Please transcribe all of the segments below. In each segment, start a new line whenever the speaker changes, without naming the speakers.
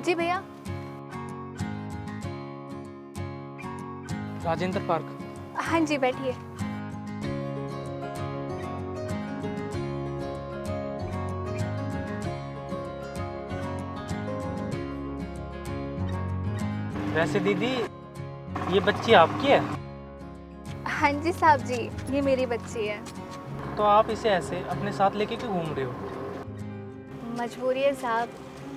जी भैया।
राजेंद्र पार्क।
हाँ जी, बैठिए।
वैसे दीदी, ये बच्ची आपकी है?
हाँ जी साहब जी, ये मेरी बच्ची है।
तो आप इसे ऐसे अपने साथ लेके क्यों घूम रहे हो?
मजबूरी है साहब,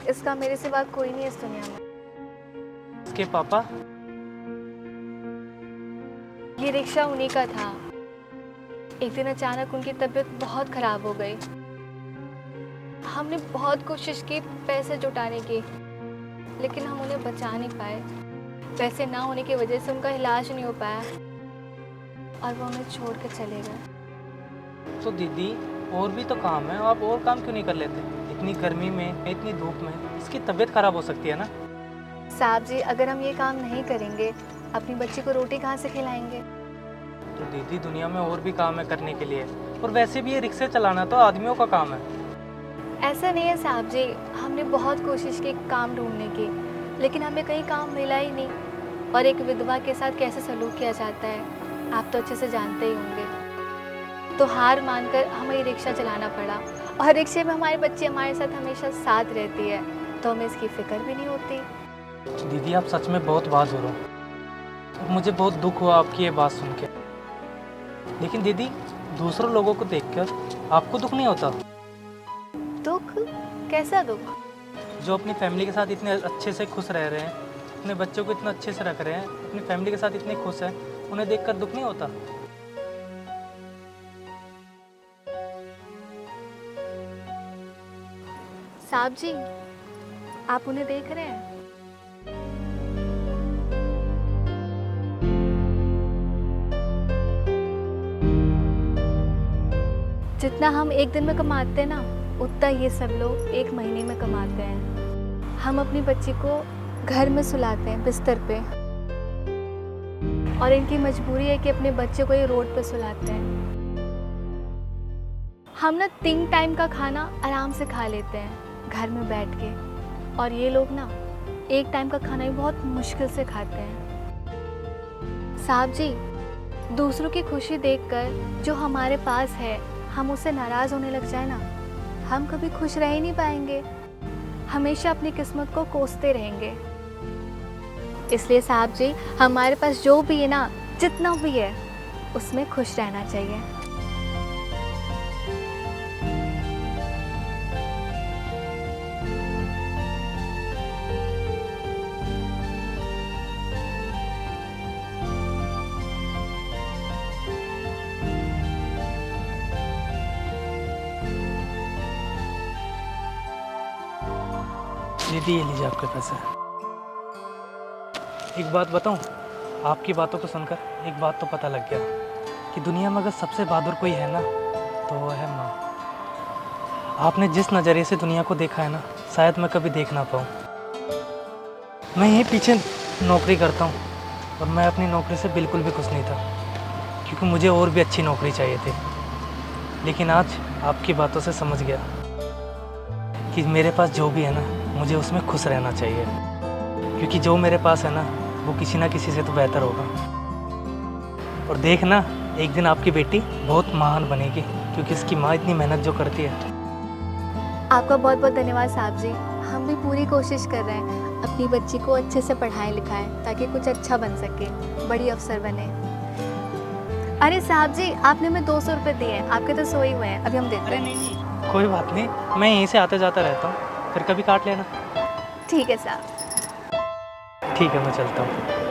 इसका मेरे सिवा कोई नहीं है इस दुनिया में।
इसके पापा?
ये रिक्शा उन्हीं का था। एक दिन अचानक उनकी तबीयत बहुत खराब हो गई। हमने बहुत कोशिश की पैसे जुटाने की, लेकिन हम उन्हें बचा नहीं पाए। पैसे ना होने की वजह से उनका इलाज नहीं हो पाया और वो हमें छोड़ कर चले गए।
तो दीदी, और भी तो काम है, आप और काम क्यों नहीं कर लेते? इतनी गर्मी में, इतनी धूप में इसकी तबीयत खराब हो सकती है ना।
साहब जी, अगर हम ये काम नहीं करेंगे, अपनी बच्ची को रोटी कहाँ से खिलाएंगे?
तो दीदी, दुनिया में और भी काम है करने के लिए, और वैसे भी ये रिक्शे चलाना तो आदमियों का काम है।
ऐसा नहीं है साहब जी, हमने बहुत कोशिश की काम ढूंढने की, लेकिन हमें कहीं काम मिला ही नहीं। और एक विधवा के साथ कैसे सलूक किया जाता है, आप तो अच्छे से जानते ही होंगे। तो हार मानकर हमें ये रिक्शा चलाना पड़ा, और रिक्शे में हमारी बच्ची हमारे साथ हमेशा साथ रहती है, तो हमें इसकी फिक्र भी नहीं होती।
दीदी, आप सच में बहुत बहादुर हो। मुझे बहुत दुख हुआ आपकी ये बात सुन के। लेकिन दीदी, दूसरों लोगों को देखकर आपको दुख नहीं होता?
दुख? कैसा दुख?
जो अपनी फैमिली के साथ इतने अच्छे से खुश रह रहे हैं, अपने बच्चों को इतना अच्छे से रख रहे हैं, अपनी फैमिली के साथ इतने खुश हैं, उन्हें देखकर दुख नहीं होता?
साहब जी, आप उन्हें देख रहे हैं? जितना हम एक दिन में कमाते हैं ना, उतना ये सब लोग एक महीने में कमाते हैं। हम अपनी बच्ची को घर में सुलाते हैं बिस्तर पे, और इनकी मजबूरी है कि अपने बच्चे को ये रोड पे सुलाते हैं। हम ना 3 टाइम का खाना आराम से खा लेते हैं घर में बैठ के, और ये लोग ना 1 टाइम का खाना भी बहुत मुश्किल से खाते हैं। साहब जी, दूसरों की खुशी देखकर जो हमारे पास है, हम उससे नाराज़ होने लग जाए ना, हम कभी खुश रह ही नहीं पाएंगे, हमेशा अपनी किस्मत को कोसते रहेंगे। इसलिए साहब जी, हमारे पास जो भी है ना, जितना भी है, उसमें खुश रहना चाहिए।
दीदी, ये लीजिए आपके पैसे। एक बात बताऊं, आपकी बातों को सुनकर एक बात तो पता लग गया कि दुनिया में अगर सबसे बहादुर कोई है ना, तो वो है माँ। आपने जिस नज़रिए से दुनिया को देखा है ना, शायद मैं कभी देख ना पाऊँ। मैं यहीं पीछे नौकरी करता हूँ, और मैं अपनी नौकरी से बिल्कुल भी खुश नहीं था, क्योंकि मुझे और भी अच्छी नौकरी चाहिए थी। लेकिन आज आपकी बातों से समझ गया कि मेरे पास जो भी है ना, मुझे उसमें खुश रहना चाहिए, क्योंकि जो मेरे पास है ना, वो किसी ना किसी से तो बेहतर होगा। और देखना, एक दिन आपकी बेटी बहुत महान बनेगी, क्योंकि इसकी माँ इतनी मेहनत जो करती है।
आपका बहुत बहुत धन्यवाद साहब जी। हम भी पूरी कोशिश कर रहे हैं अपनी बच्ची को अच्छे से पढ़ाएं लिखाएं, ताकि कुछ अच्छा बन सके, बड़ी अफसर बने। अरे साहब जी, आपने हमें 200 रुपये दिए हैं, आपके तो सोए हुए हैं, अभी हम देते हैं।
नहीं, कोई बात नहीं, मैं यहीं से आते जाता रहता हूँ, फिर कभी काट लेना।
ठीक है साहब।
ठीक है, मैं चलता हूँ।